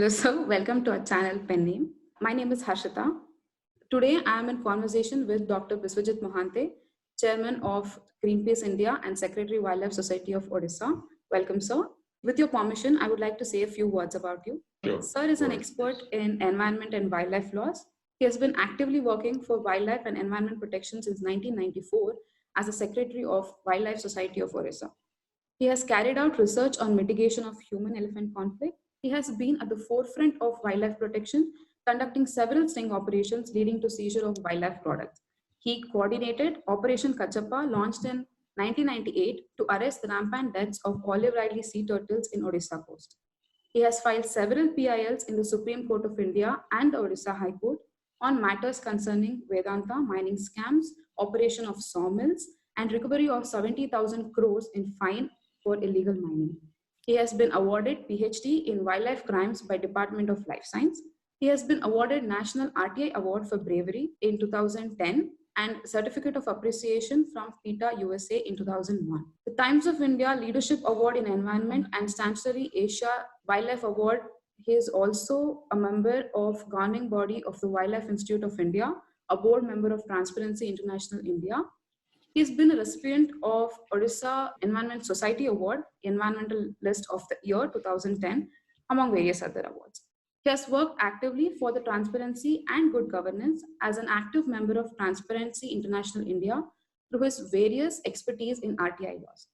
Hello, sir. Welcome to our channel Pen Name. My name is Harshita. Today, I am in conversation with Dr. Biswajit Mohante, Chairman of Greenpeace India and Secretary Wildlife Society of Odisha. Welcome, sir. With your permission, I would like to say a few words about you. Sure. Sir is an expert in environment and wildlife laws. He has been actively working for wildlife and environment protection since 1994 as a Secretary of Wildlife Society of Odisha. He has carried out research on mitigation of human-elephant conflict. He has been at the forefront of wildlife protection, conducting several sting operations leading to seizure of wildlife products. He coordinated Operation Kachappa, launched in 1998 to arrest the rampant deaths of olive ridley sea turtles in Odisha coast. He has filed several PILs in the Supreme Court of India and the Odisha High Court on matters concerning Vedanta mining scams, operation of sawmills, and recovery of 70,000 crores in fine for illegal mining. He has been awarded PhD in wildlife crimes by Department of Life Science. He has been awarded National RTI Award for Bravery in 2010 and Certificate of Appreciation from PETA USA in 2001. The Times of India Leadership Award in Environment and Sanctuary Asia Wildlife Award. He is also a member of governing body of the Wildlife Institute of India, a board member of Transparency International India. He's been a recipient of Odisha Environment Society Award, Environmentalist of the Year 2010, among various other awards. He has worked actively for the transparency and good governance as an active member of Transparency International India through his various expertise in RTI laws.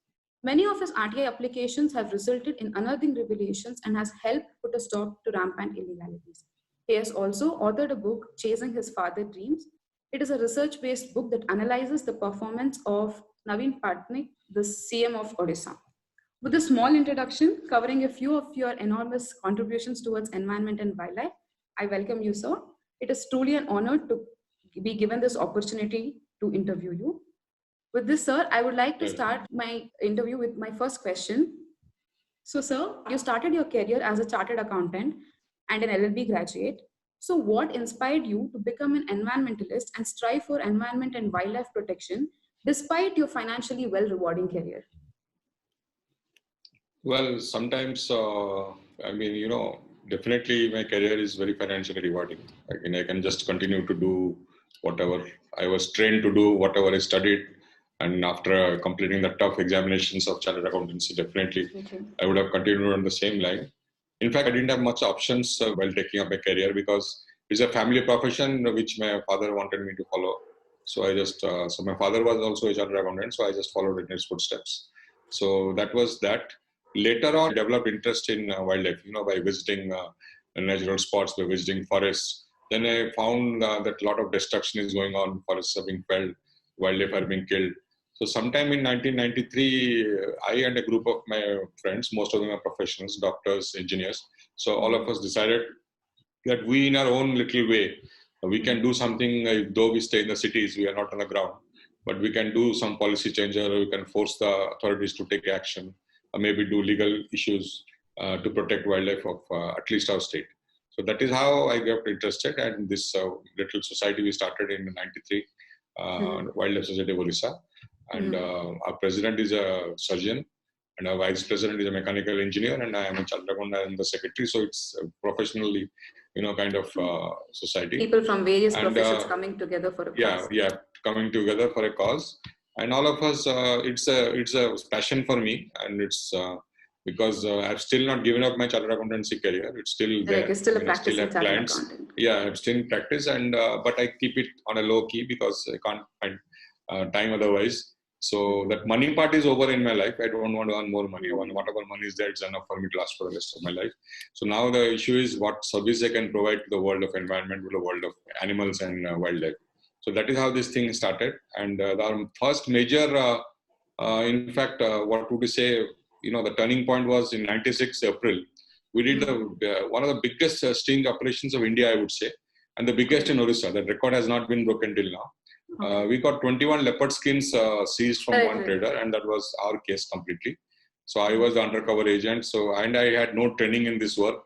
Many of his RTI applications have resulted in unearthing revelations and has helped put a stop to rampant illegalities. He has also authored a book, Chasing His Father Dreams. It is a research-based book that analyzes the performance of Naveen Patnaik, the CM of Odisha. With a small introduction covering a few of your enormous contributions towards environment and wildlife, I welcome you, sir. It is truly an honor to be given this opportunity to interview you. With this, sir, I would like to start my interview with my first question. So, sir, you started your career as a chartered accountant and an LLB graduate. So, what inspired you to become an environmentalist and strive for environment and wildlife protection despite your financially well rewarding career? Well, sometimes, definitely my career is very financially rewarding. I can just continue to do whatever I was trained to do, whatever I studied. And after completing the tough examinations of chartered accountancy, definitely I would have continued on the same line. In fact, I didn't have much options while taking up a career because it's a family profession which my father wanted me to follow. So so my father was also a chartered accountant, so I just followed in his footsteps. So that was that. Later on, I developed interest in wildlife, by visiting natural spots, by visiting forests. Then I found that a lot of destruction is going on, forests are being felled, wildlife are being killed. So sometime in 1993, I and a group of my friends, most of them are professionals, doctors, engineers. So all of us decided that we in our own little way, we can do something, though we stay in the cities, we are not on the ground, but we can do some policy change or we can force the authorities to take action, or maybe do legal issues to protect wildlife of at least our state. So that is how I got interested, and this little society we started in '93, Wildlife Society of Odisha. And our president is a surgeon, and our vice president is a mechanical engineer, and I am a chartered accountant and the secretary. So it's professionally, kind of society. People from various professions coming together for a cause. Yeah, coming together for a cause. And all of us, it's a passion for me, and it's because I've still not given up my chartered accountancy career. It's still there. You're still a practicing chartered accountant. Yeah, I'm still in practice, and but I keep it on a low key because I can't find time otherwise. So that money part is over in my life. I don't want to earn more money. Whatever money is there, it's enough for me to last for the rest of my life. So now the issue is what service I can provide to the world of environment, to the world of animals and wildlife. So that is how this thing started. And our first major, in fact, what would you say, the turning point was in '96 April. We did one of the biggest sting operations of India, I would say, and the biggest in Odisha. That record has not been broken till now. We got 21 leopard skins seized from one trader, and that was our case completely. So I was the undercover agent. And I had no training in this work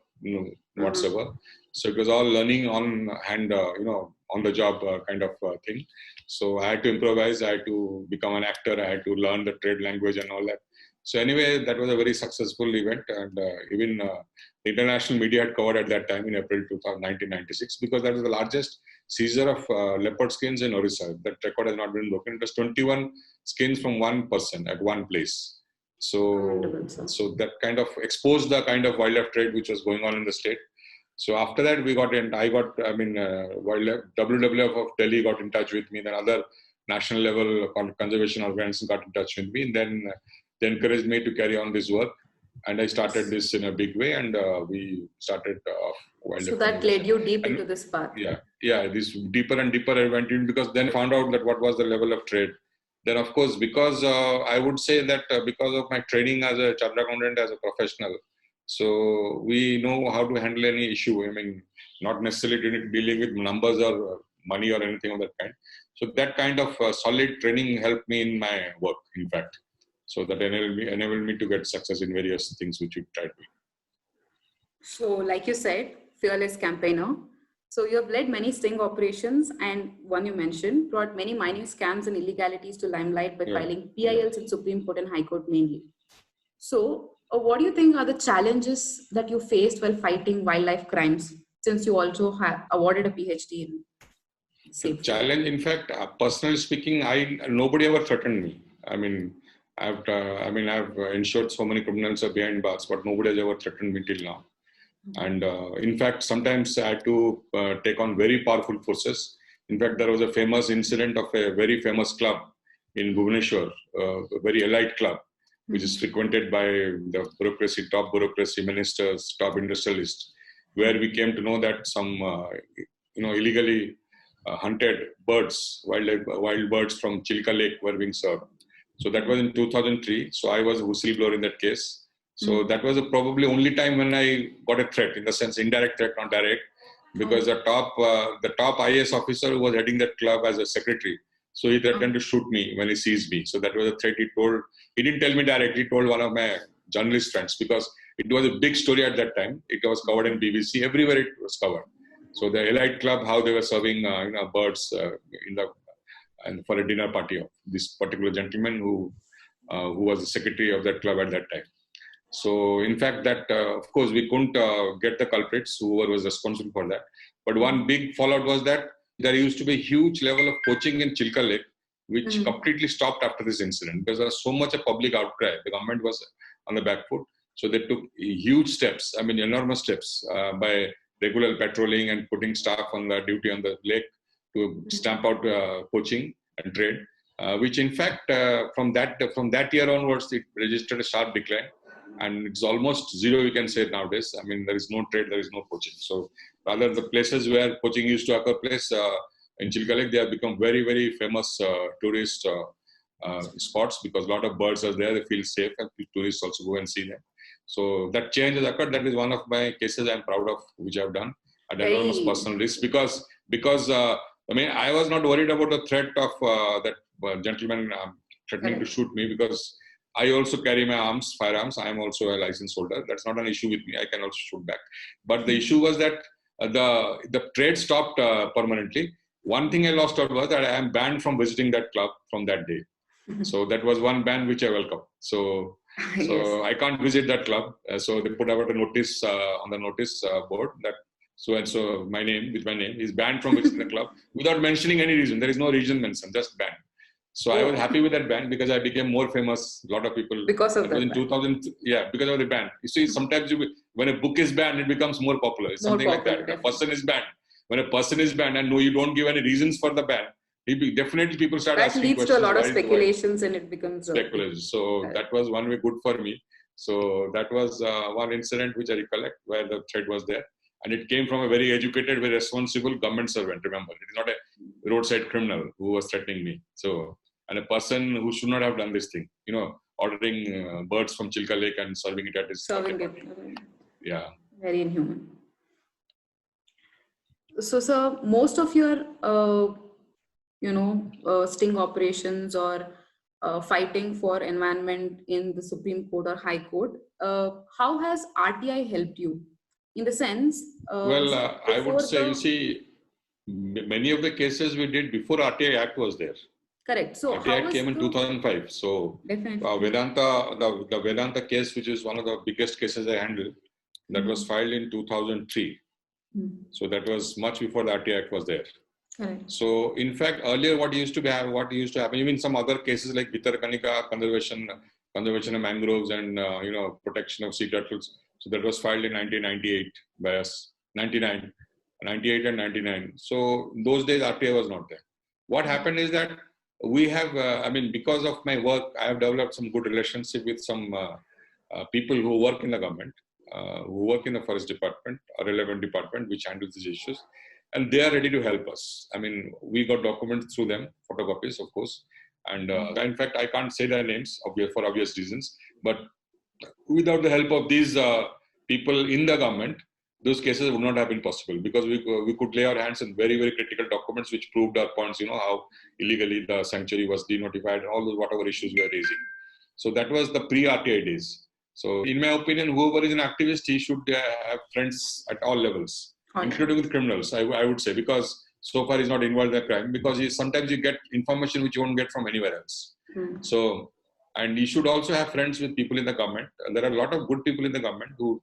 whatsoever. So it was all learning on hand, on the job kind of thing. So I had to improvise. I had to become an actor. I had to learn the trade language and all that. So anyway, that was a very successful event, and even the international media had covered at that time in April 1996, because that was the largest seizure of leopard skins in Orissa. That record has not been broken. It was 21 skins from one person at one place. So, so that kind of exposed the kind of wildlife trade which was going on in the state. So after that, we got in. Wildlife WWF of Delhi got in touch with me. Then other national level conservation organizations got in touch with me. And then they encouraged me to carry on this work, and I started this in a big way. And we started off wildlife. So that led you deep into this path. Yeah. This deeper and deeper I went in, because then I found out that what was the level of trade. Then, of course, because I would say that because of my training as a chartered accountant, as a professional, so we know how to handle any issue. I mean, not necessarily dealing with numbers or money or anything of that kind. So that kind of solid training helped me in my work, in fact. So that enabled me to get success in various things which we tried to. So, like you said, fearless campaigner. So you have led many sting operations, and one you mentioned, brought many mining scams and illegalities to limelight by filing PILs in Supreme Court and High Court mainly. So what do you think are the challenges that you faced while fighting wildlife crimes, since you also have awarded a PhD in safety? Challenge, in fact, personally speaking, nobody ever threatened me. I've ensured so many criminals are behind bars, but nobody has ever threatened me till now. And in fact, sometimes I had to take on very powerful forces. In fact, there was a famous incident of a very famous club in Bhubaneswar, a very elite club, which is frequented by the bureaucracy, top bureaucracy, ministers, top industrialists, where we came to know that some, illegally hunted birds, wild birds from Chilka Lake were being served. So that was in 2003. So I was a whistleblower in that case. So that was probably only time when I got a threat, in the sense indirect threat, not direct, because the top IAS officer who was heading that club as a secretary, so he threatened to shoot me when he sees me. So that was a threat he told. He didn't tell me directly, he told one of my journalist friends, because it was a big story at that time. It was covered in BBC, everywhere it was covered. So the elite club, how they were serving birds for a dinner party of this particular gentleman who was the secretary of that club at that time. So in fact, that of course we couldn't get the culprits, whoever was responsible for that. But one big fallout was that there used to be a huge level of poaching in Chilka Lake, which completely stopped after this incident, because there was so much a public outcry. The government was on the back foot. So they took huge steps, enormous steps, by regular patrolling and putting staff on the duty on the lake to stamp out poaching and trade, which in fact from that year onwards, it registered a sharp decline. And it's almost zero, you can say nowadays. There is no trade, there is no poaching. So rather, the places where poaching used to occur in Chilka Lake, they have become very, very famous tourist spots, because a lot of birds are there, they feel safe, and tourists also go and see them. So that change has occurred. That is one of my cases I'm proud of, which I've done at enormous personal risk, because I was not worried about the threat of that gentleman threatening to shoot me, because I also carry my firearms. I am also a licensed holder. That's not an issue with me. I can also shoot back. But the issue was that the trade stopped permanently. One thing I lost out was that I am banned from visiting that club from that day. So that was one ban which I welcome. So I can't visit that club. So they put out a notice on the notice board that so and so my name is banned from visiting the club, without mentioning any reason. There is no reason mentioned, just banned. So I was happy with that ban, because I became more famous. A lot of people, because of that. In 2000, because of the ban. You see, sometimes when a book is banned, it becomes more popular. It's something like that. A person is banned. When a person is banned and you don't give any reasons for the ban, definitely people start asking questions. That leads to a lot of speculations, and it becomes speculation. So that was one way good for me. So that was one incident which I recollect, where the threat was there. And it came from a very educated, very responsible government servant, remember. It is not a roadside criminal who was threatening me. So, and a person who should not have done this thing, ordering birds from Chilka Lake and serving it at his... Serving it. Yeah. Very inhuman. So, sir, most of your, sting operations or fighting for environment in the Supreme Court or High Court, how has RTI helped you? In the sense... I would say, you see, many of the cases we did before RTI Act was there. Correct. So RTI Act came in 2005. So definitely. Vedanta, the Vedanta case, which is one of the biggest cases I handled, that was filed in 2003. So that was much before the RTI Act was there. Correct. So in fact, earlier what used to happen, even some other cases like Bhitarkanika conservation of mangroves and protection of sea turtles. So that was filed in 1998 by us, 98 and 99. So those days RTI was not there. What happened is that we have, because of my work, I have developed some good relationship with some people who work in the government, who work in the forest department, a relevant department which handles these issues. And they are ready to help us. I mean, we got documents through them, photocopies, of course. And in fact, I can't say their names for obvious reasons. But without the help of these people in the government, those cases would not have been possible, because we could lay our hands on very, very critical documents which proved our points, how illegally the sanctuary was denotified and all those whatever issues we are raising. So that was the pre-RTI days. So in my opinion, whoever is an activist, he should have friends at all levels, including with criminals, I would say, because so far he's not involved in a crime, because sometimes you get information which you won't get from anywhere else. So, and you should also have friends with people in the government. There are a lot of good people in the government who,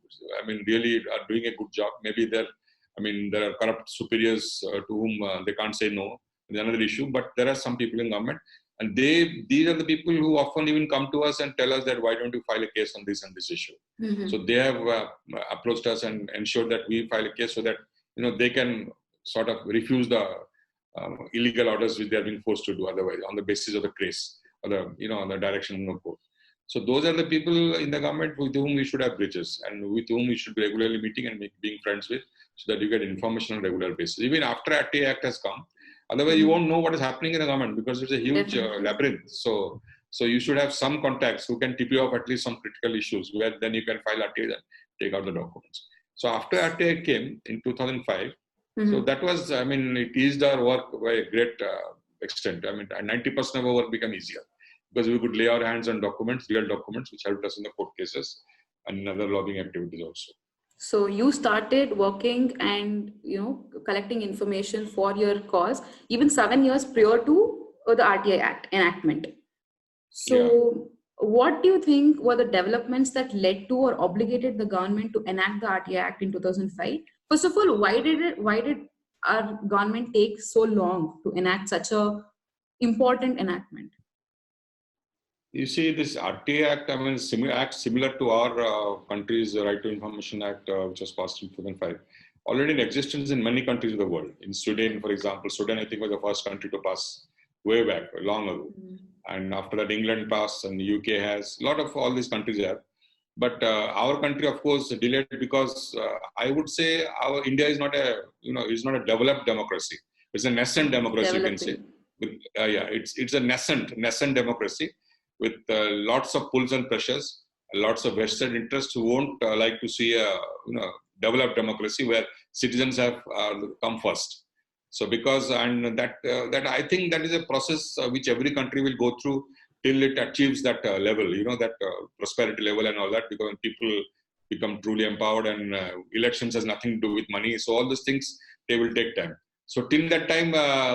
really are doing a good job. Maybe there are corrupt superiors to whom they can't say no. It's another issue, but there are some people in government, and these are the people who often even come to us and tell us that, why don't you file a case on this and this issue? So they have approached us and ensured that we file a case so that, they can sort of refuse the illegal orders which they are being forced to do otherwise on the basis of the case or on the direction of the court. So those are the people in the government with whom we should have bridges and with whom we should be regularly meeting and being friends with, so that you get information on a regular basis. Even after RTI Act has come, otherwise you won't know what is happening in the government, because it's a huge labyrinth. So you should have some contacts who can tip you off at least some critical issues, where then you can file RTI and take out the documents. So after RTI came in 2005, so that was, it eased our work by a great extent. 90% of our work became easier, because we could lay our hands on documents, real documents, which helped us in the court cases and other lobbying activities also. So you started working and, collecting information for your cause, even 7 years prior to the RTI Act enactment. So what do you think were the developments that led to or obligated the government to enact the RTI Act in 2005? First of all, why did our government take so long to enact such a important enactment? You see, this RTI Act, similar to our country's Right to Information Act, which was passed in 2005, already in existence in many countries of the world. In Sweden, for example, Sweden, I think, was the first country to pass way back, long ago. And after that, England passed, and the UK has. A lot of all these countries have. But our country, of course, delayed because I would say our India is not a developed democracy. It's a nascent democracy, you can say. It's a nascent democracy with lots of pulls and pressures, lots of vested interests who won't like to see a developed democracy where citizens have come first. So that I think that is a process which every country will go through till it achieves that level, that prosperity level and all that, because when people become truly empowered and elections has nothing to do with money. So all those things, they will take time. So till that time,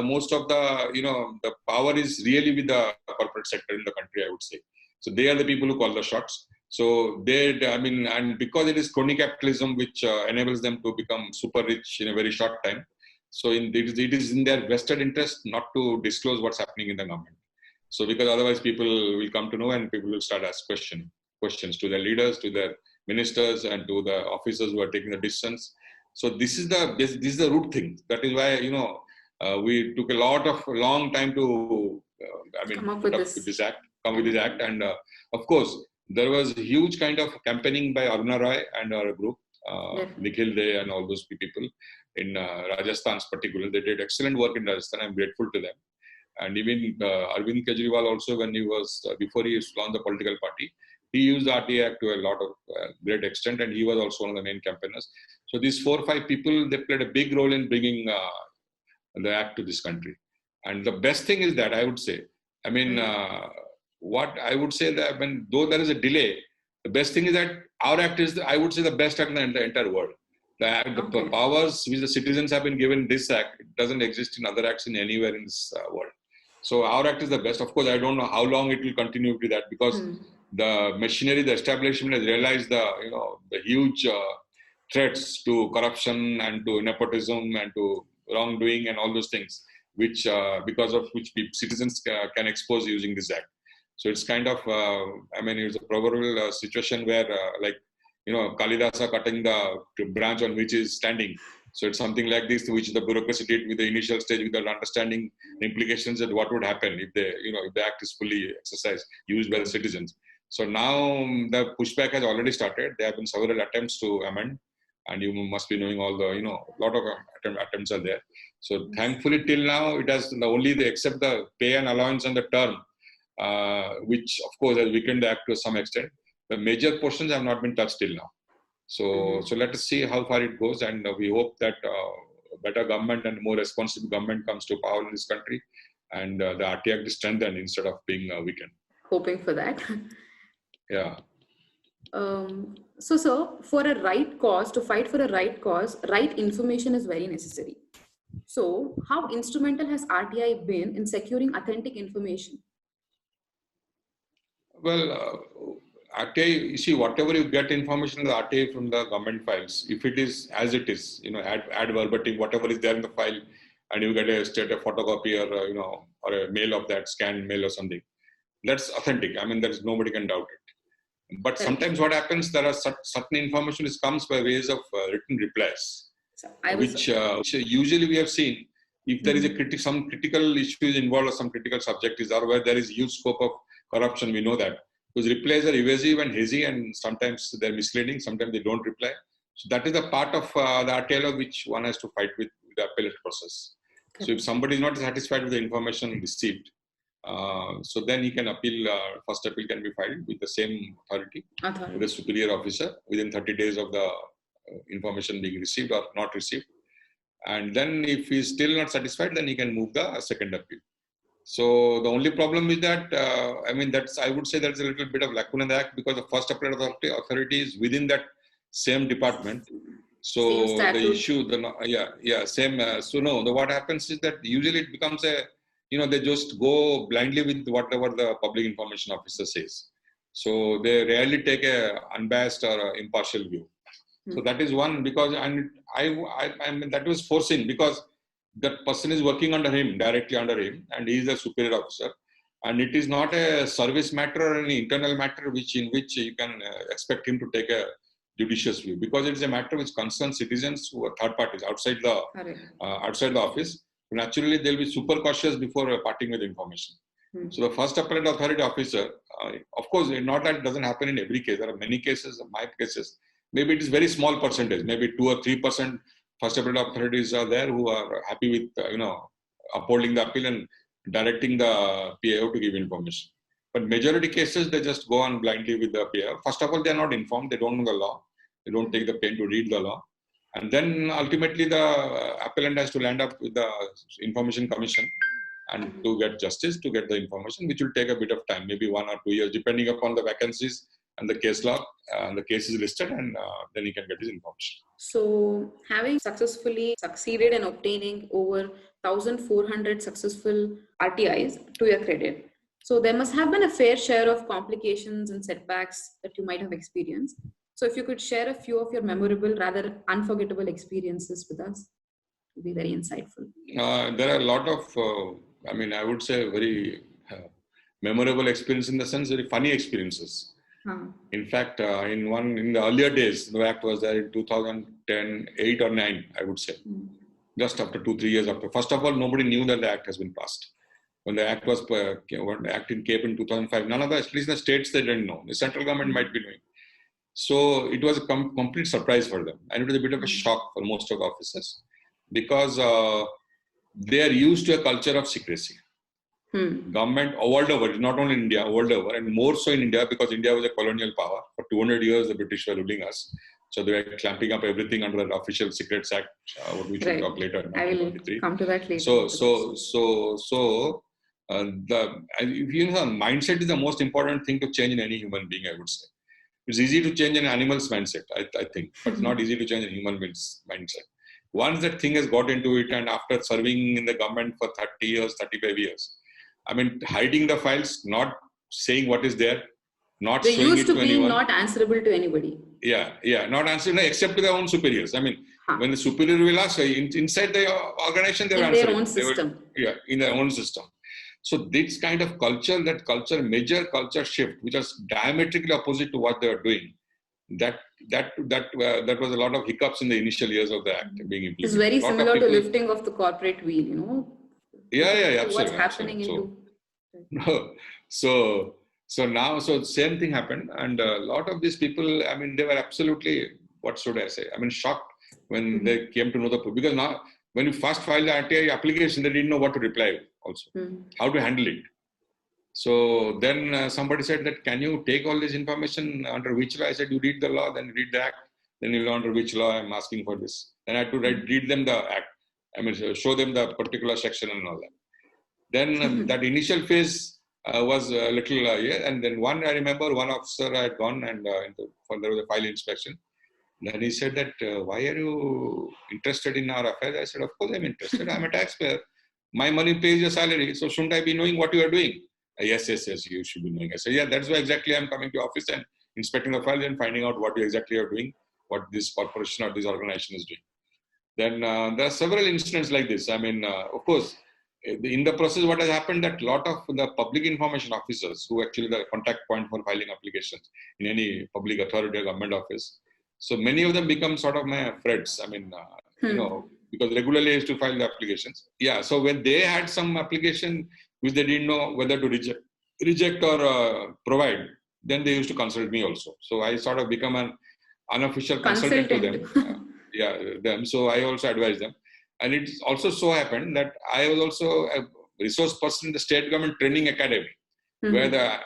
most of the power is really with the corporate sector in the country, I would say. So they are the people who call the shots. So and because it is crony capitalism, which enables them to become super rich in a very short time. So it is in their vested interest not to disclose what's happening in the government. So because otherwise people will come to know and people will start asking questions to their leaders, to their ministers, and to the officers who are taking the decisions. So this is the root thing. That is why we took a long time to come with this act. And of course there was a huge kind of campaigning by Aruna Roy and our group, Nikhil Dey and all those people in Rajasthan, particularly. They did excellent work in Rajasthan. I'm grateful to them. And even Arvind Kejriwal also, when he was before he launched the political party, he used the RTI Act to a lot of great extent, and he was also one of the main campaigners. So these 4 or 5 people, they played a big role in bringing the act to this country. And the best thing is that, I would say, what I would say that though there is a delay, the best thing is that our act is, I would say, the best act in the entire world. The powers which the citizens have been given this act, it doesn't exist in other acts in anywhere in this world. So our act is the best. Of course, I don't know how long it will continue to be that, because the machinery, the establishment has realized the huge threats to corruption and to nepotism and to wrongdoing and all those things, which because of which citizens can expose using this act. So it's kind of, it's a proverbial situation where Kalidasa cutting the branch on which is standing. So it's something like this, which the bureaucracy did with the initial stage without understanding the implications of what would happen if the act is fully exercised, used by the citizens. So now the pushback has already started. There have been several attempts to amend, and you must be knowing all the, lot of attempts are there. So thankfully till now, it has except the pay and allowance and the term, which of course has weakened the act to some extent. The major portions have not been touched till now. So let us see how far it goes, and we hope that better government and more responsible government comes to power in this country, and the RT Act is strengthened instead of being weakened. Hoping for that. Yeah. So, sir, for a right cause, to fight for a right cause, right information is very necessary. So, how instrumental has RTI been in securing authentic information? Well, RTI, you see, whatever you get information in the RTI from the government files, if it is as it is, ad verbatim, whatever is there in the file, and you get a photocopy or a mail of that, scanned mail or something, that's authentic. There is nobody can doubt it. But sometimes what happens, there are certain information which comes by ways of written replies, which usually we have seen, if there is some critical issues involved or some critical subject is there where there is huge scope of corruption, we know that. Those replies are evasive and hazy, and sometimes they're misleading, sometimes they don't reply. So that is the part of the RTI which one has to fight with the appellate process. Okay. So if somebody is not satisfied with the information received, so then he can appeal, first appeal can be filed with the same authority, with the superior officer within 30 days of the information being received or not received. And then if he is still not satisfied, then he can move the second appeal. So the only problem is that, I would say there's a little bit of lacuna in the act, because the first appellate authority is within that same department. So the issue, what happens is that usually it becomes they just go blindly with whatever the public information officer says. So they rarely take a unbiased or impartial view. So that is one, because, and that was foreseen, because that person is working under him, directly under him, and he is the superior officer. And it is not a service matter or an internal matter in which you can expect him to take a judicious view, because it is a matter which concerns citizens who are third parties outside the office. Naturally, they'll be super cautious before parting with information. So the first appellate authority officer, of course, not that it doesn't happen in every case. There are many cases, my cases, maybe it is very small percentage, maybe 2 or 3% first appellate authorities are there who are happy with, upholding the appeal and directing the PAO to give information. But majority cases, they just go on blindly with the PAO. First of all, they are not informed. They don't know the law. They don't take the pain to read the law. And then ultimately the appellant has to land up with the Information Commission and to get justice, to get the information, which will take a bit of time, maybe 1 or 2 years, depending upon the vacancies and the case law, and the case is listed, and then he can get his information. So having successfully succeeded in obtaining over 1,400 successful RTIs to your credit, so there must have been a fair share of complications and setbacks that you might have experienced. So if you could share a few of your memorable, rather unforgettable experiences with us, it would be very insightful. There are a lot of, I would say very memorable experience, in the sense very funny experiences. In fact, in the earlier days, the act was there in 2010, 8 or 9, I would say. Just after 2-3 years after. First of all, nobody knew that the act has been passed. When the act was, when the act came in 2005, none of the, at least the states, they didn't know. The central government might be knowing. So it was a complete surprise for them. And it was a bit of a shock for most of the officers, because they are used to a culture of secrecy. Government world over, not only in India, world over, and more so in India, because India was a colonial power. For 200 years, the British were ruling us. So they were clamping up everything under the Official Secrets Act, which we'll talk later. I will come to that later. Mindset is the most important thing to change in any human being, I would say. It's easy to change an animal's mindset, I think, but it's not easy to change a human mindset. Once that thing has got into it, and after serving in the government for 30 years, 35 years, I mean, hiding the files, not saying what is there, not They showing used it to to be anyone. not answerable to anybody. Yeah, not answering except to their own superiors. I mean, Huh. when the superior will ask, inside the organization, they will In answer their own it. system. In their own system. So this kind of culture, major culture shift, which was diametrically opposite to what they were doing, that was a lot of hiccups in the initial years of the act being implemented. It's very similar to lifting of the corporate wheel, you know. Yeah, absolutely. What's happening into. So now, same thing happened, and a lot of these people, I mean, they were absolutely, what should I say? I mean, shocked when they came to know because now, when you first filed the RTI application, they didn't know what to reply also, how to handle it. So then somebody said that, can you take all this information under which law? I said, you read the law, then read the act, then you'll know under which law I'm asking for this. Then I had to read them the act. I mean, show them the particular section and all that. Then that initial phase was a little, and then I remember one officer had gone and there was a file inspection. Then he said that, why are you interested in our affairs? I said, of course I'm interested. I'm a taxpayer. My money pays your salary. So shouldn't I be knowing what you are doing? Yes, you should be knowing. I said, yeah, that's why exactly I'm coming to office and inspecting the files and finding out what you exactly are doing, what this corporation or this organization is doing. Then there are several incidents like this. I mean, of course, in the process, what has happened that a lot of the public information officers, who actually the contact point for filing applications in any public authority or government office, so many of them become sort of my friends. I mean, you know, because regularly I used to file the applications. Yeah, so when they had some application which they didn't know whether to reject or provide, then they used to consult me also. So I sort of become an unofficial consultant to them. So I also advise them. And it also so happened that I was also a resource person in the state government training academy, where the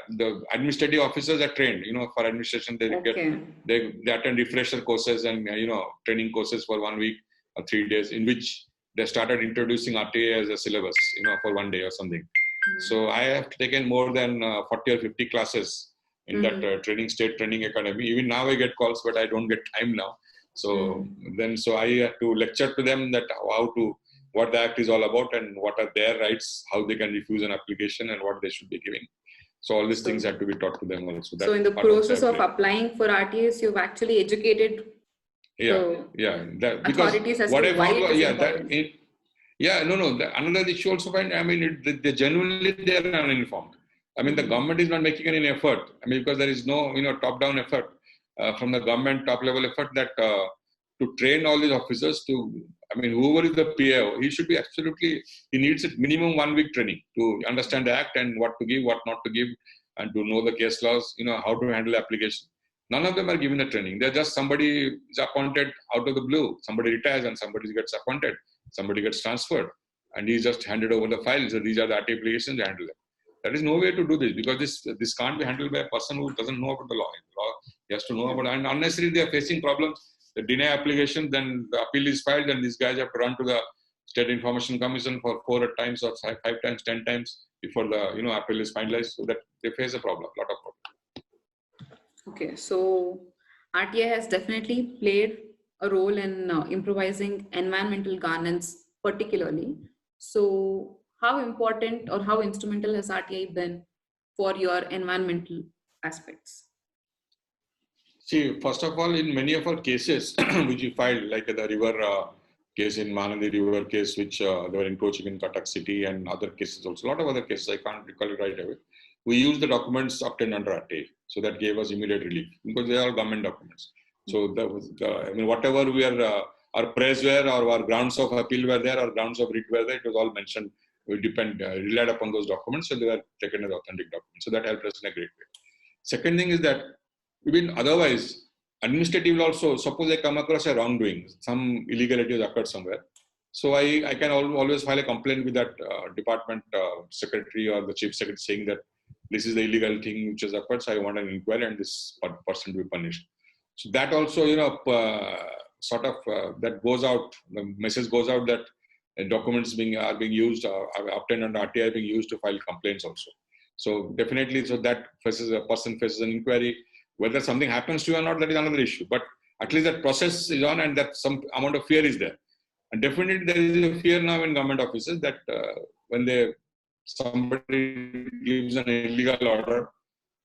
administrative officers are trained, you know, for administration. They attend refresher courses and, you know, training courses for 1 week or 3 days, in which they started introducing RTA as a syllabus, you know, for 1 day or something. So I have taken more than 40 or 50 classes in that state training academy. Even now I get calls, but I don't get time now. So so I have to lecture to them that what the act is all about and what are their rights, how they can refuse an application and what they should be giving. So all these things have to be taught to them also. So in the process of applying for RTAs, you've actually educated authorities as to why it is important. Another issue also find, I mean, they genuinely, they are uninformed. I mean, the government is not making any effort. I mean, because there is no, you know, top-down effort from the government, top-level effort that to train all these officers to, I mean, whoever is the PAO, he should be absolutely, he needs a minimum 1 week training to understand the act and what to give, what not to give, and to know the case laws, you know, how to handle the application. None of them are given the training. They're just somebody is appointed out of the blue. Somebody retires and somebody gets appointed. Somebody gets transferred and he's just handed over the files. So these are the RT applications, they handle them. There is no way to do this because this can't be handled by a person who doesn't know about the law. He has to know about it. And unnecessarily they are facing problems. They deny application, then the appeal is filed, and these guys have to run to the State Information Commission for 4 times or 5 times, 10 times before the appeal is finalized. So that they face a problem, lot of problems. Okay, so RTI has definitely played a role in improvising environmental governance particularly. So how important or how instrumental has RTI been for your environmental aspects? See, first of all, in many of our cases, which we filed, like the river case in Mahanadi River case, which they were encroaching in Cuttack city, and other cases also, a lot of other cases, I can't recall it right away. We used the documents obtained under RTI. So that gave us immediate relief because they are government documents. So that was, I mean, whatever we are, our praise were or our grounds of appeal were there or grounds of writ were there, it was all mentioned. We relied upon those documents, so they were taken as authentic documents. So that helped us in a great way. Second thing is that even otherwise, administratively also, suppose I come across a wrongdoing, some illegality has occurred somewhere. So I can always file a complaint with that department secretary or the chief secretary saying that this is the illegal thing which has occurred, so I want an inquiry and this person to be punished. So that also, that goes out, the message goes out that documents are being used, obtained under RTI being used to file complaints also. So definitely, so that person faces an inquiry. Whether something happens to you or not, that is another issue. But at least that process is on and that some amount of fear is there. And definitely there is a fear now in government offices that when they somebody gives an illegal order,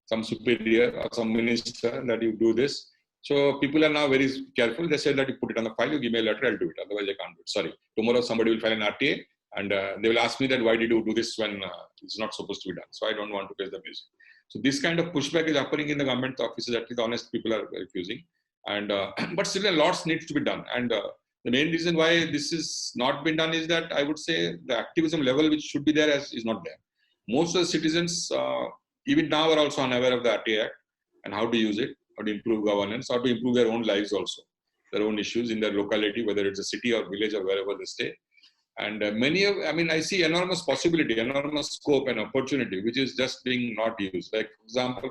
some superior or some minister, that you do this. So people are now very careful. They say that you put it on the file, you give me a letter, I'll do it. Otherwise, I can't do it. Sorry. Tomorrow somebody will file an RTA and they will ask me that why did you do this when it's not supposed to be done. So I don't want to face the music. So this kind of pushback is occurring in the government offices. At least honest people are refusing. And but still a lot needs to be done. And the main reason why this is not been done is that I would say the activism level which should be there is not there. Most of the citizens even now are also unaware of the RTA Act and how to use it, how to improve governance, how to improve their own lives also, their own issues in their locality, whether it's a city or village or wherever they stay. And I see enormous possibility, enormous scope and opportunity, which is just being not used. Like, for example,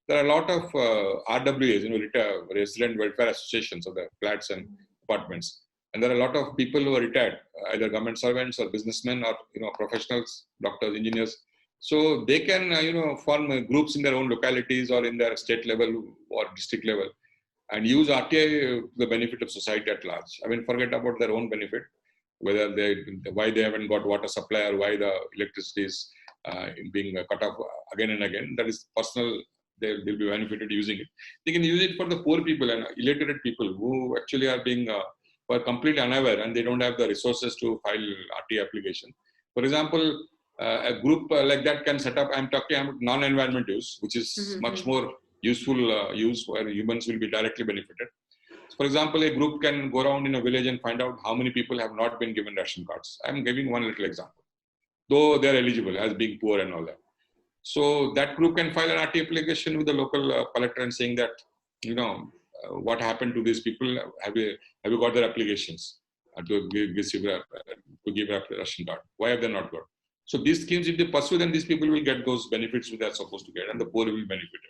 there are a lot of RWAs, resident welfare associations of the flats and apartments. And there are a lot of people who are retired, either government servants or businessmen or, professionals, doctors, engineers. So they can, form groups in their own localities or in their state level or district level and use RTI to the benefit of society at large. Forget about their own benefit, whether why they haven't got water supply or why the electricity is being cut off again and again. That is personal. They'll be benefited using it. They can use it for the poor people and illiterate people who actually are who are completely unaware and they don't have the resources to file RTI application. For example, a group like that can set up, I'm talking about non-environment use, which is much more useful use where humans will be directly benefited. For example, a group can go around in a village and find out how many people have not been given ration cards. I'm giving one little example, though they're eligible as being poor and all that. So that group can file an RT application with the local collector and saying that, what happened to these people? Have you got their applications to give a ration card? Why have they not got? So these schemes, if they pursue, then these people will get those benefits which they are supposed to get, and the poor will benefit.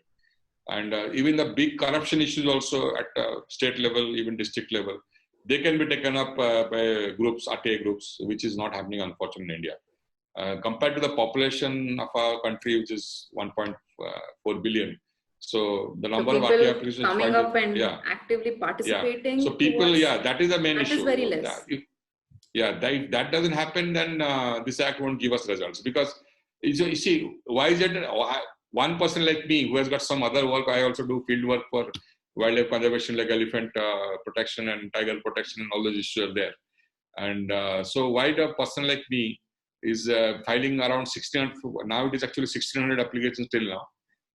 And even the big corruption issues also at state level, even district level, they can be taken up by groups, RTA groups, which is not happening, unfortunately, in India. Compared to the population of our country, which is 1.4 billion. So the number of RTA applications coming up and actively participating. So people, that is the main issue. That is very less. If that doesn't happen, then this act won't give us results. Because you see, why is it one person like me who has got some other work? I also do field work for wildlife conservation, like elephant protection and tiger protection, and all those issues are there. And so why the person like me is filing around 1600, now it is actually 1600 applications till now.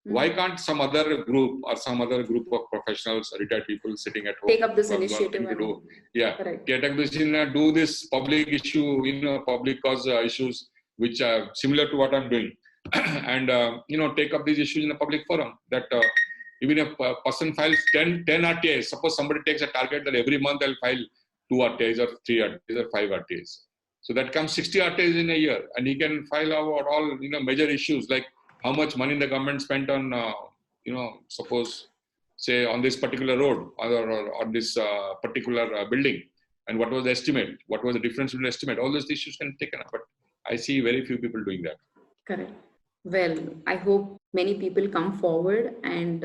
Why can't some other group or some other group of professionals, retired people sitting at home, take up this initiative and do this public issue, public cause issues which are similar to what I'm doing, and take up these issues in a public forum. That even if a person files 10 RTIs, suppose somebody takes a target that every month I'll file 2 RTIs or 3 RTIs or 5 RTIs. So that comes 60 RTIs in a year, and he can file about all major issues like how much money the government spent on, suppose, say, on this particular road or on this particular building, and what was the estimate, what was the difference in the estimate. All those issues can be taken up, but I see very few people doing that. Correct. Well, I hope many people come forward and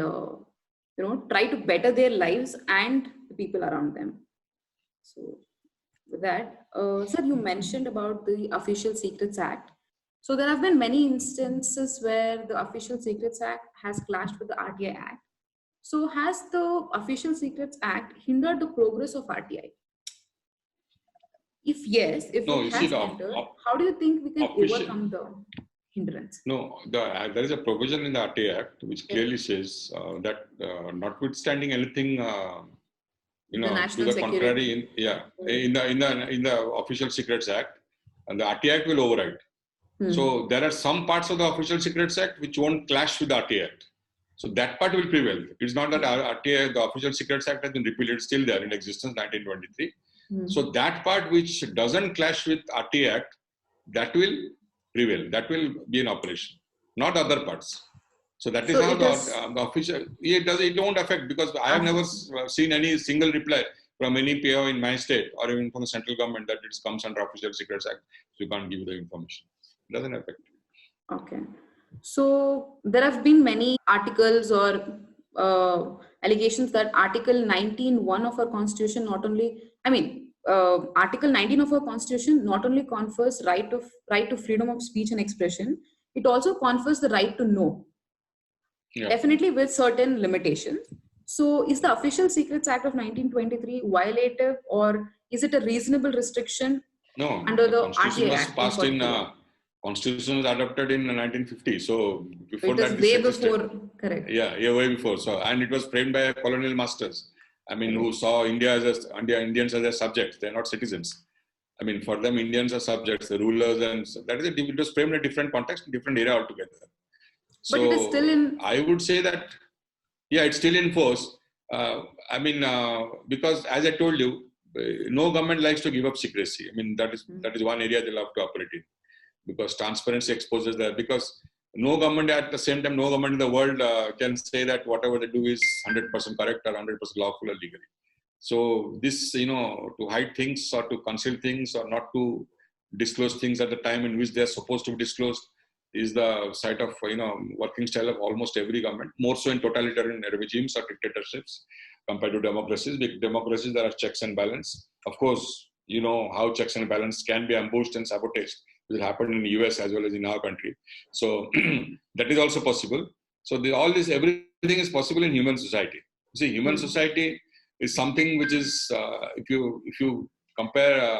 try to better their lives and the people around them. So, with that, sir, you mentioned about the Official Secrets Act. So there have been many instances where the Official Secrets Act has clashed with the RTI Act. So has the Official Secrets Act hindered the progress of RTI? If yes, if it has hindered, how do you think we can overcome the hindrance? No, there is a provision in the RTI Act which clearly says that notwithstanding anything, to the contrary, in the Official Secrets Act, and the RTI Act will override. So there are some parts of the Official Secrets Act which won't clash with the RTI Act. So that part will prevail. It's not that RTI, the Official Secrets Act has been repealed, it's still there in existence, 1923. So that part which doesn't clash with RTI Act, that will prevail. That will be in operation, not other parts. So that is how the official, it won't affect, because I have never seen any single reply from any PO in my state or even from the central government that it comes under Official Secrets Act. So you can't give the information. It doesn't affect. Okay. So there have been many articles or allegations that Article 19(1) of our Constitution not only, Article 19 of our Constitution not only confers right to freedom of speech and expression, it also confers the right to know, Yeah. definitely with certain limitations. So, is the Official Secrets Act of 1923 violative, or is it a reasonable restriction No, under the the Constitution RTA was Act in passed in, particular? Constitution was adopted in 1950. So before It is that, this way existed. before, correct. Yeah, way before. So, and it was framed by colonial masters. I mean, who Correct. saw Indians as their subjects. They're not citizens. I mean, for them, Indians are subjects, the rulers, and so that is it was framed in a different context, different era altogether. But it is still So in. I would say that, yeah, it's still in force. Because as I told you, no government likes to give up secrecy. I mean, that is one area they love to operate in, because transparency exposes that. Because no government at the same time, no government in the world can say that whatever they do is 100% correct or 100% lawful or legal. So this, to hide things or to conceal things or not to disclose things at the time in which they are supposed to be disclosed is the site of, working style of almost every government, more so in totalitarian regimes or dictatorships compared to democracies. With democracies, there are checks and balance. Of course, you know how checks and balance can be ambushed and sabotaged. It happened in the US as well as in our country. So that is also possible. So everything is possible in human society. See, human society is something which is, if you compare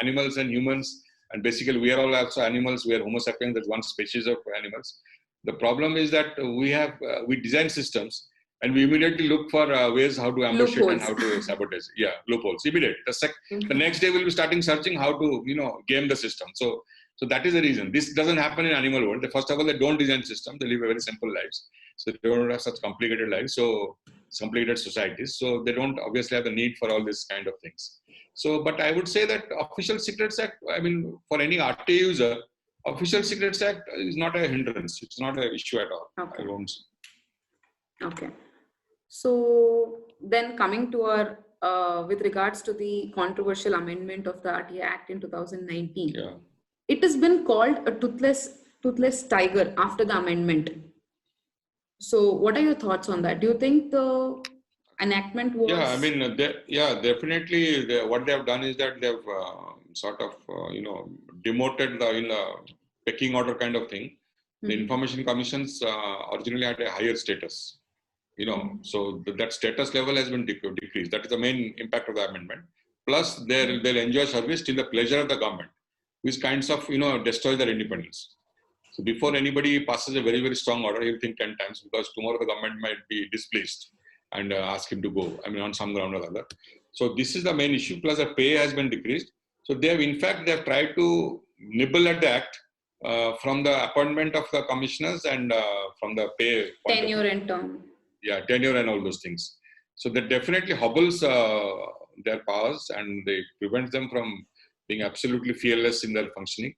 animals and humans, and basically we are all also animals. We are Homo sapiens. There's one species of animals. The problem is that we design systems and we immediately look for ways how to ambush it and how to sabotage it. Yeah, loopholes. Immediate. The next day we'll be starting searching how to game the system. So that is the reason. This doesn't happen in animal world. First of all, they don't design systems. They live very simple lives. So they don't have such complicated lives. So complicated societies. So they don't obviously have the need for all this kind of things. So, but I would say that Official Secrets Act, I mean, for any RTA user, Official Secrets Act is not a hindrance. It's not an issue at all. Okay. I won't. Okay. So then coming to our, with regards to the controversial amendment of the RTA Act in 2019, Yeah. it has been called a toothless tiger after the amendment. So what are your thoughts on that? Do you think the enactment was? Yeah, I mean, definitely. What they have done is that they have sort of, demoted the pecking order kind of thing. The information commissions originally had a higher status, so that status level has been decreased. That is the main impact of the amendment. Plus, they'll enjoy service till the pleasure of the government, which kinds of, destroy their independence. So before anybody passes a very, very strong order, he'll think 10 times, because tomorrow the government might be displeased and ask him to go, on some ground or other. So this is the main issue. Plus the pay has been decreased. So they have tried to nibble at the act from the appointment of the commissioners and from the pay. Tenure and term. Yeah, tenure and all those things. So that definitely hobbles their powers and they prevent them from being absolutely fearless in their functioning.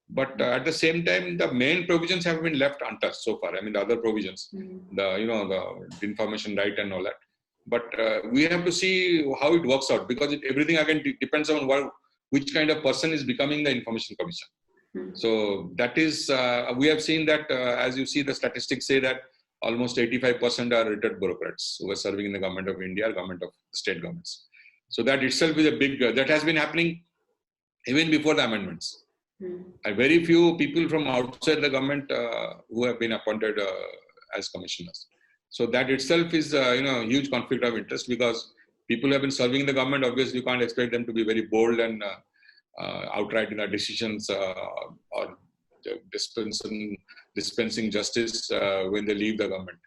But at the same time, the main provisions have been left untouched so far. I mean, the other provisions, the information right and all that. But we have to see how it works out, because everything again depends on which kind of person is becoming the information commission. So that is, we have seen that as you see, the statistics say that almost 85% are retired bureaucrats who are serving in the government of India, government of state governments. So that itself is a big, that has been happening even before the amendments. Very few people from outside the government who have been appointed as commissioners. So that itself is a huge conflict of interest, because people who have been serving the government, obviously you can't expect them to be very bold and outright in their decisions or dispensing justice when they leave the government.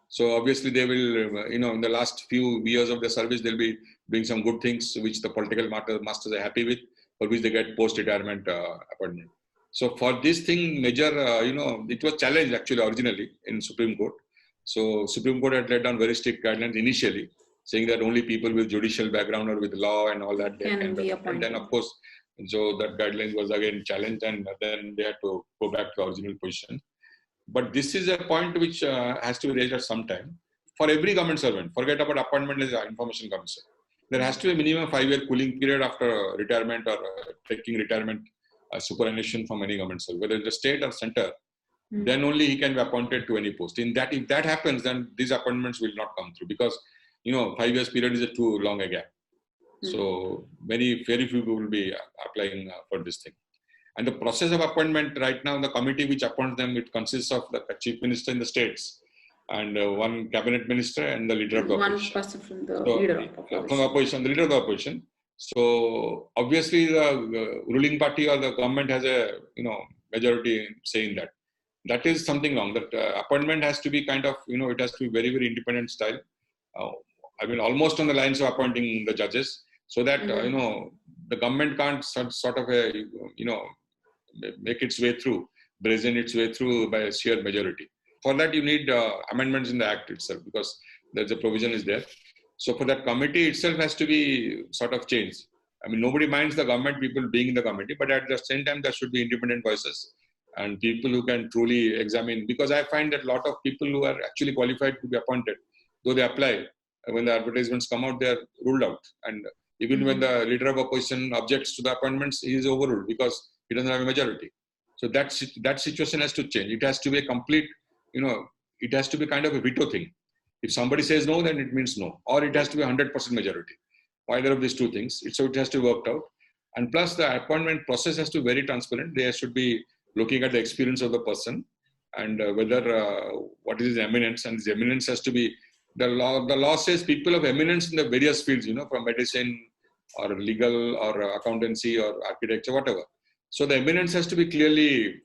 So obviously they will, in the last few years of their service, they'll be doing some good things which the political masters are happy with, for which they get post-retirement appointment. So for this thing, major, it was challenged actually originally in Supreme Court. So Supreme Court had laid down very strict guidelines initially, saying that only people with judicial background or with law and all that can be appointed. And then of course, so that guideline was again challenged, and then they had to go back to the original position. But this is a point which has to be raised at some time. For every government servant, forget about appointment as an information commissioner. There has to be a minimum 5-year cooling period after retirement or taking retirement superannuation from any government service, whether it's the state or center. Then only he can be appointed to any post. If that happens, then these appointments will not come through, because 5 years period is a too long a gap. So very few people will be applying for this thing. And the process of appointment right now, the committee which appoints them, it consists of the chief minister in the states and one cabinet minister and the leader of the opposition. One person from the leader of the opposition. From the opposition, the leader of the opposition. So obviously the ruling party or the government has a majority saying that. That is something wrong. That appointment has to be kind of, it has to be very, very independent style. I mean, almost on the lines of appointing the judges, so that the government can't sort of make its way through, brazen its way through by a sheer majority. For that, you need amendments in the act itself, because there's a provision is there. So for that, committee itself has to be sort of changed. I mean, nobody minds the government people being in the committee, but at the same time, there should be independent voices and people who can truly examine. Because I find that a lot of people who are actually qualified to be appointed, though they apply, when the advertisements come out, they are ruled out. And even when the leader of opposition objects to the appointments, he is overruled because he doesn't have a majority. So that situation has to change. It has to be a complete, it has to be kind of a veto thing. If somebody says no, then it means no. Or it has to be 100% majority. Either of these two things. So it has to be worked out. And plus the appointment process has to be very transparent. They should be looking at the experience of the person and whether what is his eminence. And his eminence has to be, the law says people of eminence in the various fields, from medicine or legal or accountancy or architecture, whatever. So the eminence has to be clearly,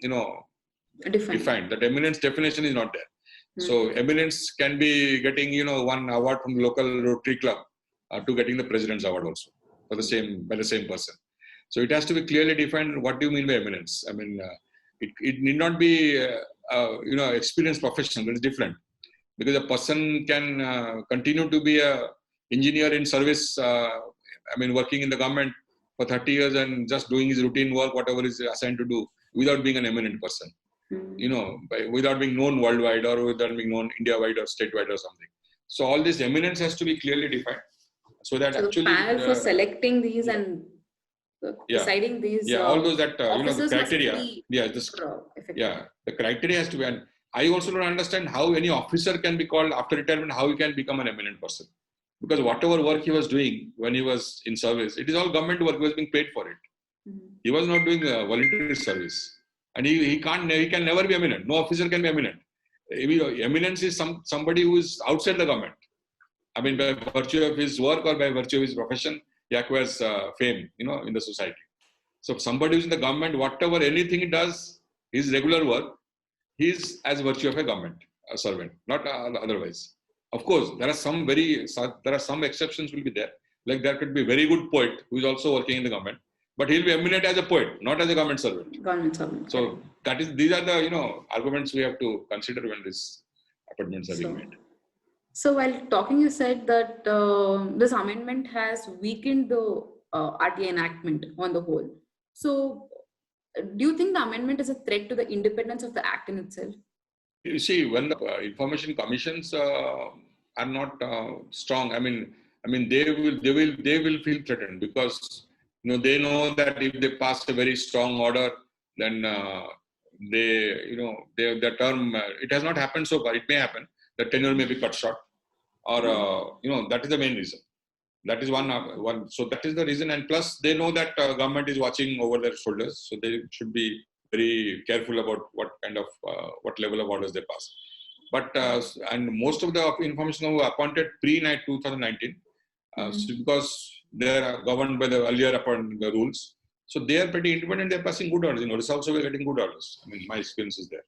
defined. That eminence definition is not there. So eminence can be getting, one award from the local Rotary Club to getting the President's Award also for by the same person. So it has to be clearly defined. What do you mean by eminence? I mean, it need not be, experienced professional. It's different, because a person can continue to be a engineer in service. Working in the government for 30 years and just doing his routine work, whatever is assigned to do, without being an eminent person. Without being known worldwide or without being known India-wide or statewide or something. So all this eminence has to be clearly defined, so that actually the panel for selecting these and deciding these all those that the criteria the criteria has to be. And I also don't understand how any officer can be called after retirement, how he can become an eminent person, because whatever work he was doing when he was in service, it is all government work. He was being paid for it. He was not doing voluntary service. And he can never be eminent. No officer can be eminent. Eminence is somebody who is outside the government. I mean, by virtue of his work or by virtue of his profession, he acquires fame, in the society. So somebody who's in the government, whatever, anything he does, his regular work, he's as virtue of a government servant, not otherwise. Of course, there are some exceptions will be there. Like there could be a very good poet who is also working in the government, but he'll be eminent as a poet, not as a government servant. So these are the arguments we have to consider when these appointments are being made. So while talking, you said that this amendment has weakened the RTI enactment on the whole. So do you think the amendment is a threat to the independence of the act in itself? You see, when the information commissions are not strong, they will feel threatened, because they know that if they pass a very strong order, then their term, it has not happened so far. It may happen. The tenure may be cut short, or that is the main reason. That is one. So that is the reason. And plus, they know that government is watching over their shoulders, so they should be very careful about what kind of what level of orders they pass. But and most of the information were appointed pre-2019, because they are governed by the earlier appointed rules. So they are pretty independent. They are passing good orders. This also we are getting good orders. My experience is there.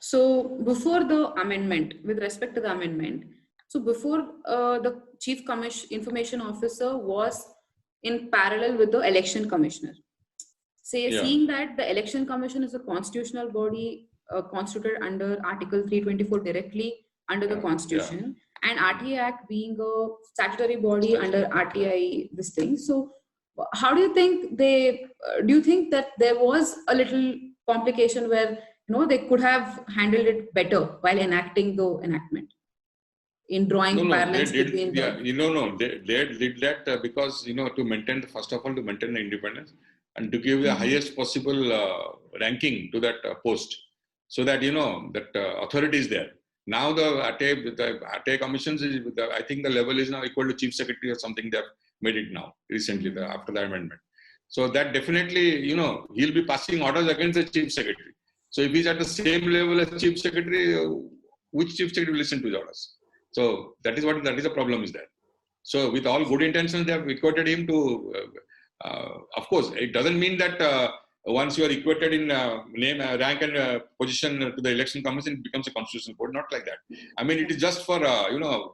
So before the amendment, with respect to the amendment, so before the Chief Information Officer was in parallel with the Election Commissioner. Seeing that the Election Commission is a constitutional body constituted under Article 324 directly under the Constitution, and RTI Act being a statutory body under RTI, this thing. So how do you think do you think that there was a little complication where they could have handled it better while enacting the enactment, in drawing parallels between they did that because to maintain, first of all, to maintain the independence and to give the highest possible ranking to that post, so that that authority is there. Now the ATE commissions is, I think the level is now equal to chief secretary or something. They have made it now recently after the amendment. So that definitely, he'll be passing orders against the chief secretary. So if he's at the same level as chief secretary, which chief secretary will listen to the orders? So that is the problem is there. So with all good intentions, they have equated him to, of course, it doesn't mean that once you are equated in name, rank and position to the election commission, it becomes a constitutional court. Not like that. I mean, it is just for,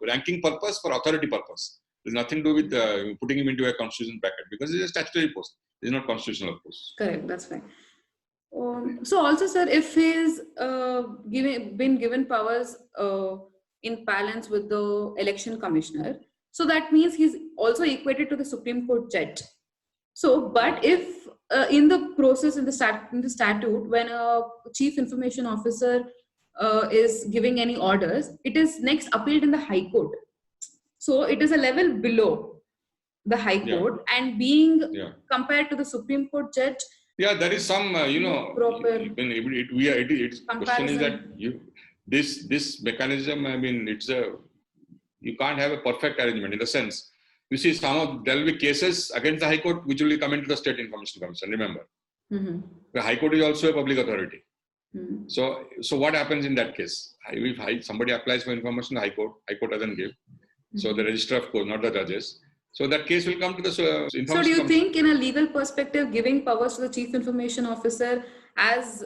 ranking purpose, for authority purpose. There's nothing to do with putting him into a constitutional bracket because it's a statutory post. It's not constitutional, of course. Correct, that's fine. So also, sir, if he's been given powers in balance with the election commissioner, so that means he's also equated to the Supreme Court judge. So, but if in the process, in the statute, when a chief information officer is giving any orders, it is next appealed in the High Court. So it is a level below the High Court, and being compared to the Supreme Court judge. Yeah, there is some, proper question is that this mechanism, I mean, you can't have a perfect arrangement in the sense, you see, there will be cases against the High Court which will come into the State Information Commission, remember. The High Court is also a public authority. So what happens in that case? If somebody applies for information, the High Court doesn't give. So the registrar, of course, not the judges. So that case will come to the information. So do you think in a legal perspective, giving powers to the chief information officer as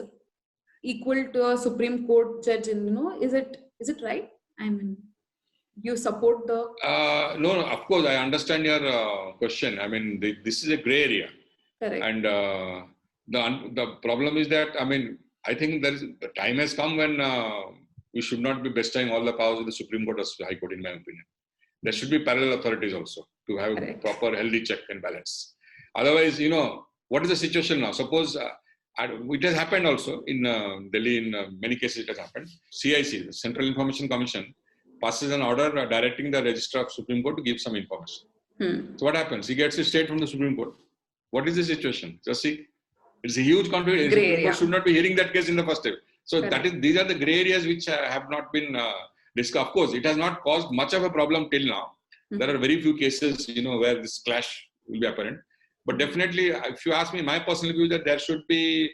equal to a Supreme Court judge, is it right? I mean, you support the... No, of course, I understand your question. I mean, this is a gray area. Correct. And the problem is that, I mean, I think the time has come when we should not be bestowing all the powers of the Supreme Court or the High Court, in my opinion. There should be parallel authorities also to have a proper healthy check and balance. Otherwise, what is the situation now? Suppose it has happened also in Delhi, in many cases it has happened. CIC, the Central Information Commission, passes an order directing the Registrar of Supreme Court to give some information. So what happens? He gets it straight from the Supreme Court. What is the situation? Just see, it's a huge conflict. The Supreme Court should not be hearing that case in the first step. So these are the gray areas which have not been discussed. Of course, it has not caused much of a problem till now. There are very few cases, where this clash will be apparent. But definitely, if you ask me, my personal view is that there should be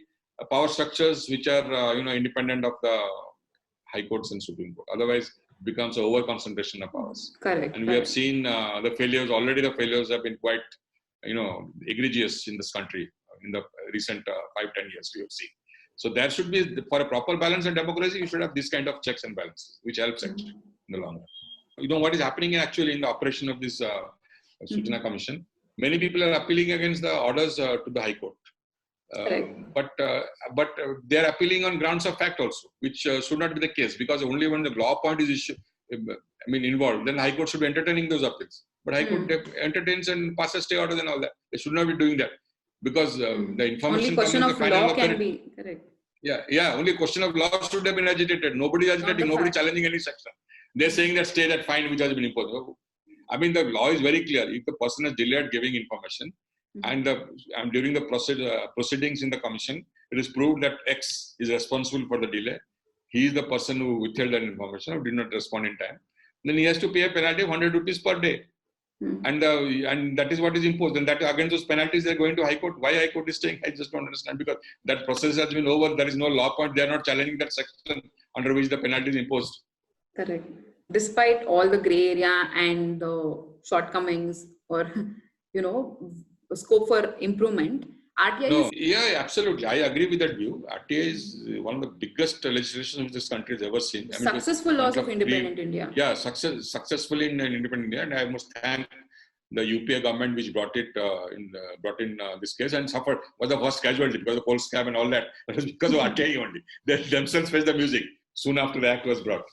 power structures which are, independent of the High Courts and Supreme Court. Otherwise, it becomes an over-concentration of powers. Correct. And we have seen the failures. Already the failures have been quite, egregious in this country in the recent 5-10 years we have seen. So there should be, for a proper balance in democracy, you should have this kind of checks and balances, which helps actually in the long run. What is happening actually in the operation of this Sujana Commission? Many people are appealing against the orders to the High Court. But they are appealing on grounds of fact also, which should not be the case, because only when the law point is involved, then High Court should be entertaining those appeals. But High Court entertains and passes stay orders and all that. They should not be doing that, because the information only question of law can be correct. Yeah. Only question of law should have been agitated. Nobody is agitating. Nobody challenging any section. They're saying that stay that fine which has been imposed. I mean, the law is very clear. If the person has delayed giving information and during the proceedings in the commission, it is proved that X is responsible for the delay. He is the person who withheld that information or did not respond in time. Then he has to pay a penalty of 100 rupees per day. And that is what is imposed. And that against those penalties, they are going to High Court. Why High Court is staying? I just don't understand, because that process has been over. There is no law point. They are not challenging that section under which the penalty is imposed. Correct. Despite all the gray area and the shortcomings or, scope for improvement, RTI Yeah, absolutely. I agree with that view. RTI is one of the biggest legislations which this country has ever seen. Successful laws of independent India. Yeah, successfully in independent India. And I must thank the UPA government which brought in this case and was the first casualty because of the coal scam and all that. That was because of RTI only. They themselves faced the music soon after the act was brought.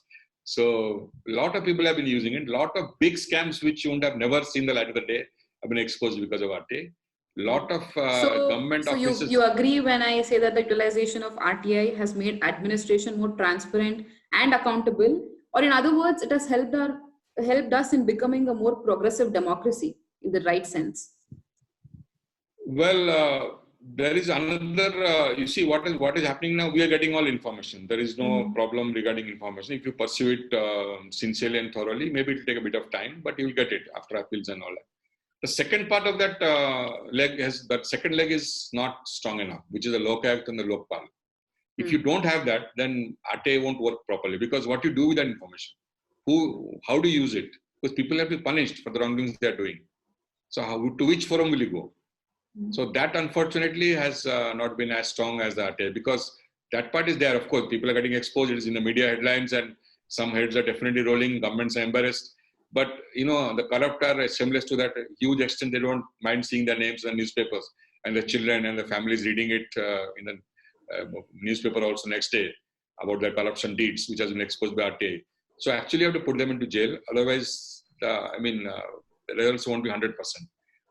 So a lot of people have been using it. A lot of big scams which you would have never seen the light of the day have been exposed because of RTI. A lot of government offices. So you agree when I say that the utilization of RTI has made administration more transparent and accountable, or in other words, it has helped us in becoming a more progressive democracy in the right sense? Well, there is another, you see what is happening now, we are getting all information. There is no problem regarding information. If you pursue it sincerely and thoroughly, maybe it will take a bit of time, but you will get it after appeals and all that. The second part of that second leg is not strong enough, which is the Lokayukt and the Lokpal. If you don't have that, then RTI won't work properly, because what you do with that information, how do you use it? Because people have to be punished for the wrongdoings they are doing. So to which forum will you go? So that unfortunately has not been as strong as the RTI, because that part is there. Of course, people are getting exposed. It is in the media headlines, and some heads are definitely rolling. Governments are embarrassed. But the corrupt are shameless to that huge extent. They don't mind seeing their names in the newspapers, and the children and the families reading it in the newspaper also next day about their corruption deeds, which has been exposed by RTI. So actually, you have to put them into jail. Otherwise, the results won't be 100%.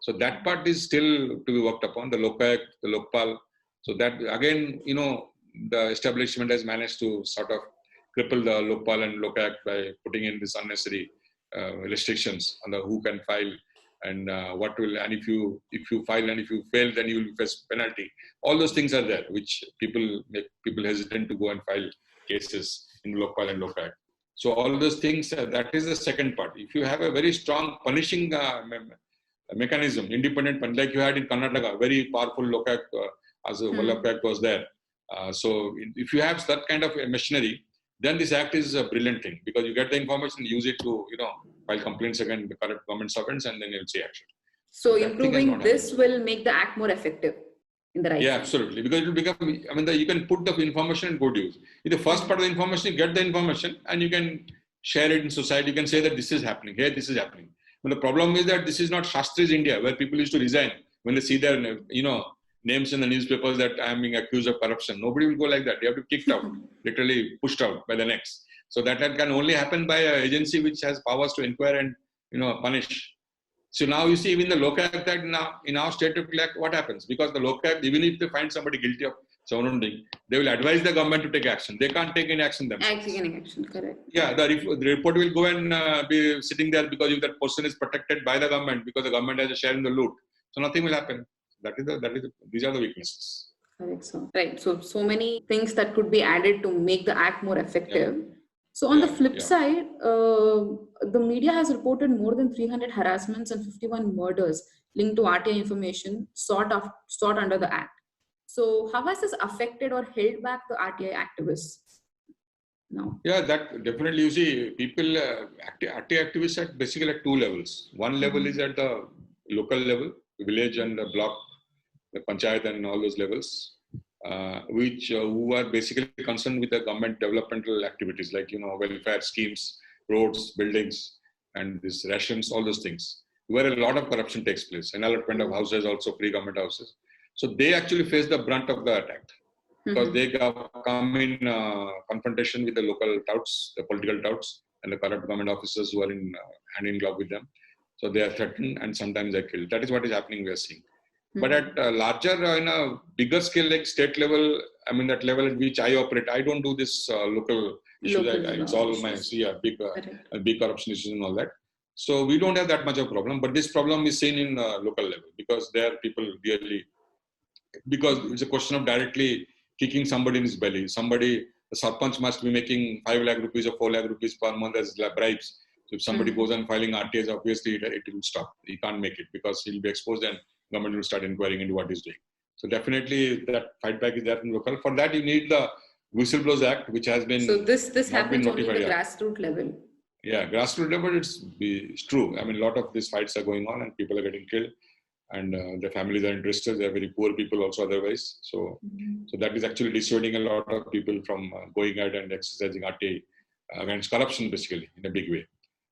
So that part is still to be worked upon, the Lokayukt, the Lokpal. So that again, the establishment has managed to sort of cripple the Lokpal and Lokayukt by putting in this unnecessary restrictions on who can file and and if you file and if you fail, then you will face penalty. All those things are there, which make people hesitant to go and file cases in Lokpal and Lokayukt. So all those things, that is the second part. If you have a very strong punishing mechanism, independent, like you had in Karnataka, very powerful Lokayukt, as Lokayukt was there. So if you have that kind of a machinery, then this act is a brilliant thing, because you get the information, use it to file complaints against the correct government servants, and then you'll see action. So improving this will make the act more effective in the right Yeah, way. absolutely, because it will become, you can put the information in good use. In the first part of the information, you get the information and you can share it in society. You can say that this is happening, here this is happening. But the problem is that this is not Shastri's India, where people used to resign when they see their names in the newspapers that I am being accused of corruption. Nobody will go like that. They have to be kicked out, literally pushed out by the next. So that can only happen by an agency which has powers to inquire and punish. So now you see, even the Lokayukt Act in our state of Act, what happens? Because the Lokayukt, even if they find somebody guilty of surrounding, they will advise the government to take action. They can't take any action themselves. Taking action, correct. Yeah, the report will go and be sitting there, because if that person is protected by the government, because the government has a share in the loot, so nothing will happen. These are the weaknesses. Correct, sir. Right. So many things that could be added to make the act more effective. Yeah. So on the flip side, the media has reported more than 300 harassments and 51 murders linked to RTI information sought under the act. So how has this affected or held back the RTI activists now? Yeah, that definitely, you see, people, RTI activists are basically at two levels. One level is at the local level, village and the block, the panchayat and all those levels. Who are basically concerned with the government developmental activities like welfare schemes, roads, buildings, and these rations, all those things, where a lot of corruption takes place. And allotment of houses, also pre-government houses. So they actually face the brunt of the attack, because they come in confrontation with the local touts, the political touts, and the corrupt government officers who are hand in glove with them. So they are threatened and sometimes they are killed. That is what is happening, we are seeing. But at a larger, in a bigger scale, like state level, that level at which I operate, I don't do this local issues. It's all my big corruption issues and all that. So we don't have that much of a problem. But this problem is seen in local level, because there people really, because it's a question of directly kicking somebody in his belly. The sarpanch must be making 5 lakh rupees or 4 lakh rupees per month as bribes. So if somebody goes on filing RTIs, obviously it will stop. He can't make it, because he'll be exposed and government will start inquiring into what he's doing. So definitely that fight back is there from local. For that, you need the Whistleblowers Act, which has been... So this happens only at the grassroots level. Yeah, grassroots level, it's true. A lot of these fights are going on and people are getting killed, and their families are interested. They're very poor people also otherwise. So that is actually dissuading a lot of people from going ahead and exercising RTI against corruption, basically, in a big way.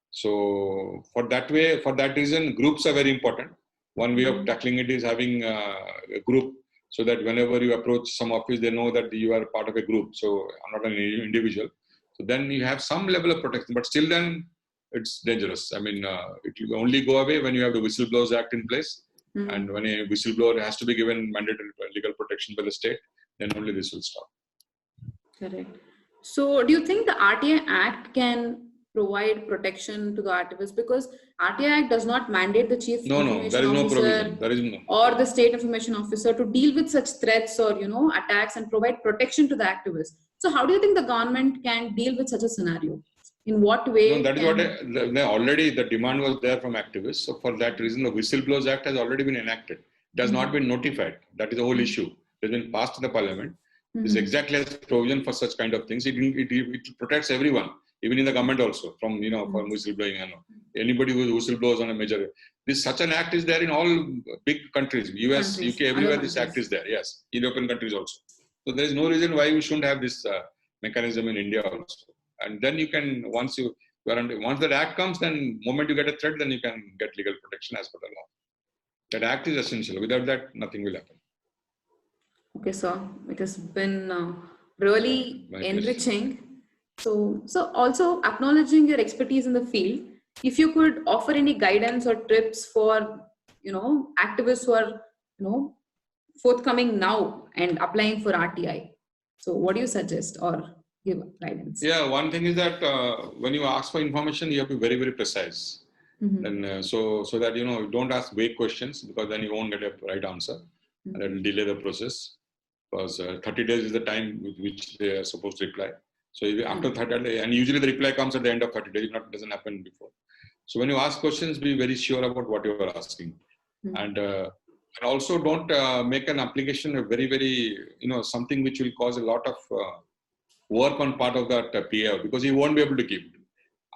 So for that reason, groups are very important. One way of tackling it is having a group, so that whenever you approach some office, they know that you are part of a group, so not an individual. So then you have some level of protection, but still then it's dangerous. It will only go away when you have the Whistleblowers Act in place. And when a whistleblower has to be given mandatory legal protection by the state, then only this will stop. Correct. So do you think the RTI Act can provide protection to the activists? Because RTI Act does not mandate the chief No, information there is no officer provision. There is no. or the state information officer to deal with such threats or attacks and provide protection to the activists. So how do you think the government can deal with such a scenario? In what way? No, that is what already the demand was there from activists. So for that reason, the Whistleblowers Act has already been enacted. It has not been notified. That is the whole issue. It has been passed in the parliament. This exactly has provision for such kind of things. It protects everyone, even in the government also, from from whistleblowing. Anybody who whistleblowers on a major. Such an act is there in all big countries, US, UK, everywhere. This act is there. Yes, European countries also. So there is no reason why we shouldn't have this mechanism in India also. And then you can once that act comes, then moment you get a threat, then you can get legal protection as per the law. That act is essential. Without that, nothing will happen. Okay, sir. It has been really enriching. So also acknowledging your expertise in the field, if you could offer any guidance or tips for activists who are forthcoming now and applying for RTI. So what do you suggest or give guidance? Yeah, one thing is that when you ask for information, you have to be very, very precise. And so that you don't ask vague questions, because then you won't get a right answer, and it will delay the process. Because 30 days is the time with which they are supposed to reply. So after 30 days, and usually the reply comes at the end of 30 days, it doesn't happen before. So when you ask questions, be very sure about what you are asking. And also don't make an application a very, very, something which will cause a lot of work on part of that PA, because he won't be able to give.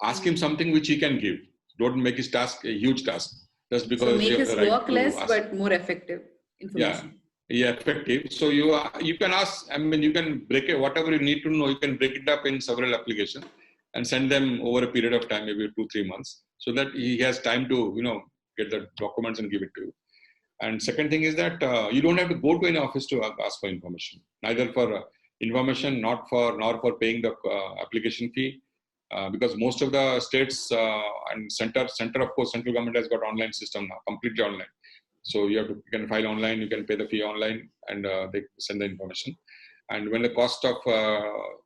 Ask him something which he can give. Don't make his task a huge task. Just because so make his work less, but more effective information. Yeah, effective. So you can ask, you can break it, whatever you need to know, you can break it up in several applications and send them over a period of time, maybe 2-3 months, so that he has time to, get the documents and give it to you. And second thing is that you don't have to go to any office to ask for information, neither for information, nor for paying the application fee, because most of the states and center, of course, central government has got online system now, completely online. So you can file online, you can pay the fee online, and they send the information. And when the cost of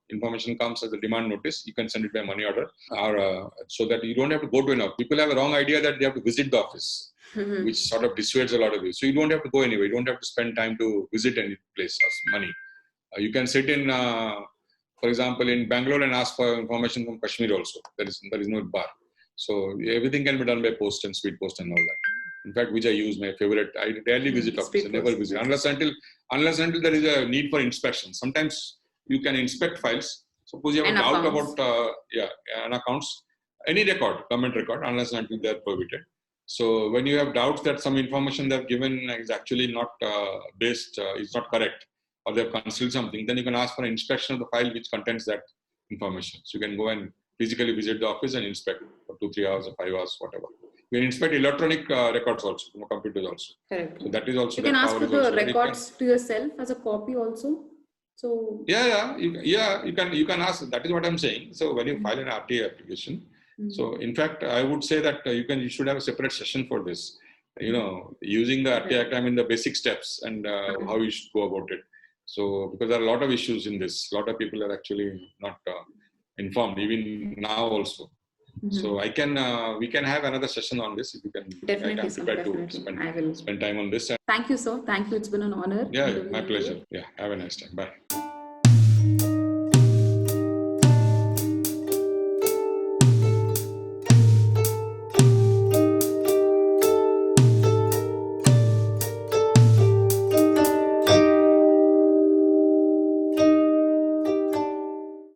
information comes as a demand notice, you can send it by money order, or so that you don't have to go to an office. People have a wrong idea that they have to visit the office, which sort of dissuades a lot of you. So you don't have to go anywhere. You don't have to spend time to visit any place or money. You can sit in, for example, in Bangalore and ask for information from Kashmir also. There is no bar. So everything can be done by post and speed post and all that. In fact, which I use, my favorite. I rarely visit office. I never visit unless until there is a need for inspection. Sometimes you can inspect files. Suppose you have a doubt about an accounts, any record, government record, unless until they are prohibited. So when you have doubts that some information they have given is actually not is not correct, or they have concealed something, then you can ask for an inspection of the file which contains that information. So you can go and physically visit the office and inspect for 2-3 hours or 5 hours, whatever. You can inspect electronic records also, from computers also. Correct. So that is also. You can ask for the records to yourself as a copy also. So you can ask. That is what I'm saying. So when you file an RTA application, so in fact I would say that you should have a separate session for this. Using the RTA Act, the basic steps and how you should go about it. So because there are a lot of issues in this, a lot of people are actually not informed, even now also. So we can have another session on this if you can. Definitely, spend time on this. Thank you, sir. Thank you. It's been an honor. Yeah, my pleasure. Yeah, have a nice time. Bye.